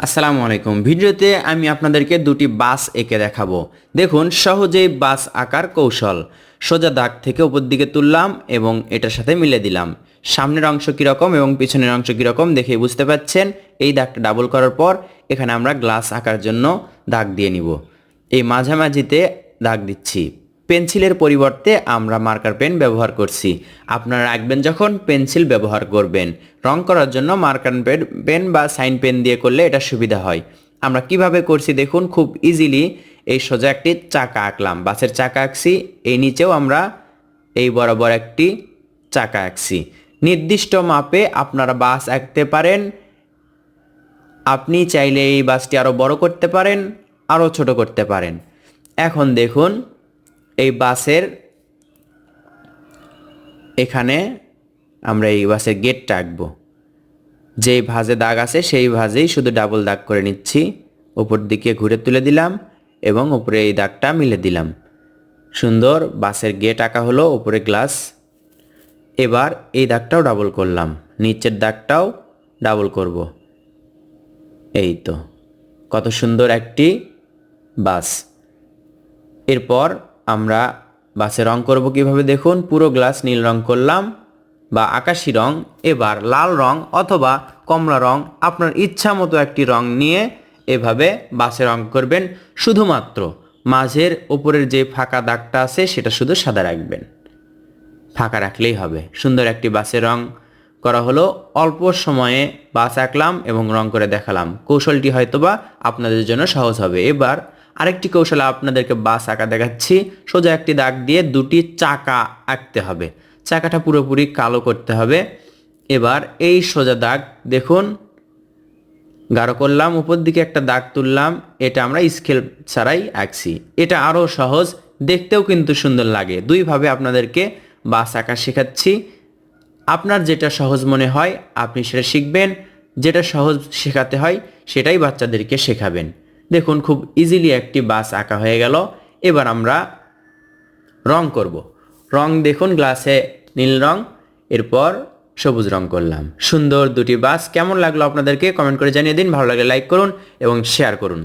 আসসালামু আলাইকুম। ভিডিওতে আমি আপনাদেরকে দুটি বাস এঁকে দেখাবো। দেখুন সহজেই বাস আঁকার কৌশল। সোজা দাগ থেকে উপর দিকে তুললাম এবং এটার সাথে মিলে দিলাম। সামনের অংশ কীরকম এবং পিছনের অংশ কীরকম দেখেই বুঝতে পাচ্ছেন। এই দাগটা ডাবল করার পর এখানে আমরা গ্লাস আঁকার জন্য দাগ দিয়ে নিব। এই মাঝামাঝিতে দাগ দিচ্ছি। পেন্সিলের পরিবর্তে আমরা মার্কার পেন ব্যবহার করছি। আপনারা রাখবেন যখন পেন্সিল ব্যবহার করবেন। রং করার জন্য মার্কার পেন বা সাইন পেন দিয়ে করলে এটা সুবিধা হয়। আমরা কিভাবে করছি দেখুন, খুব ইজিলি এই সোজা একটি চাকা আঁকলাম, বাসের চাকা আঁকছি। এই নিচেও আমরা এই বরাবর একটি চাকা আঁকছি। নির্দিষ্ট মাপে আপনারা বাস আঁকতে পারেন। আপনি চাইলে এই বাসটি আরও বড় করতে পারেন, আরও ছোট করতে পারেন। এখন দেখুন এই বাসের এখানে আমরা এই বাসের গেটটা আঁকবো। যেই ভাঁজে দাগ আছে সেই ভাঁজেই শুধু ডাবল দাগ করে নিচ্ছি। উপর দিকে ঘুরে তুলে দিলাম এবং উপরে এই দাগটা মিলে দিলাম। সুন্দর বাসের গেট আঁকা হলো, উপরে গ্লাস। এবার এই দাগটাও ডাবল করলাম, নিচের দাগটাও ডাবল করব। এই তো কত সুন্দর একটি বাস। এরপর আমরা বাসে রং করব কিভাবে দেখুন, পুরো গ্লাস নীল রং করলাম বা আকাশি রং। এবার লাল রং অথবা কমলা রং, আপনার ইচ্ছা মতো একটি রং নিয়ে এভাবে বাসে রং করবেন। শুধুমাত্র মাঝের উপরের যে ফাঁকা দাগটা আছে সেটা শুধু সাদা রাখবেন, ফাঁকা রাখলেই হবে। সুন্দর একটি বাসের রং করা হলো। অল্প সময়ে বাস আঁকলাম এবং রং করে দেখালাম। কৌশলটি হয়তোবা আপনাদের জন্য সহজ হবে। এবার আরেকটি কৌশল আপনাদেরকে বাস আঁকা দেখাচ্ছি। সোজা একটি দাগ দিয়ে দুটি চাকা আঁকতে হবে। চাকাটা পুরোপুরি কালো করতে হবে। এবার এই সোজা দাগ দেখুন গাঢ় করলাম, উপর দিকে একটা দাগ তুললাম। এটা আমরা স্কেল ছাড়াই আঁকছি। এটা আরও সহজ, দেখতেও কিন্তু সুন্দর লাগে। দুইভাবে আপনাদেরকে বাস আঁকা শেখাচ্ছি। আপনার যেটা সহজ মনে হয় আপনি সেটা শিখবেন, যেটা সহজ শেখাতে হয় সেটাই বাচ্চাদেরকে শেখাবেন। দেখুন খুব ইজিলি একটি বাস আঁকা হয়ে গেল। এবার আমরা রং করব। রং দেখুন গ্লাসে নীল রং, এরপর সবুজ রং করলাম। সুন্দর দুটি বাস। কেমন লাগলো আপনাদেরকে কমেন্ট করে জানিয়ে দিন। ভালো লাগলে লাইক করুন এবং শেয়ার করুন।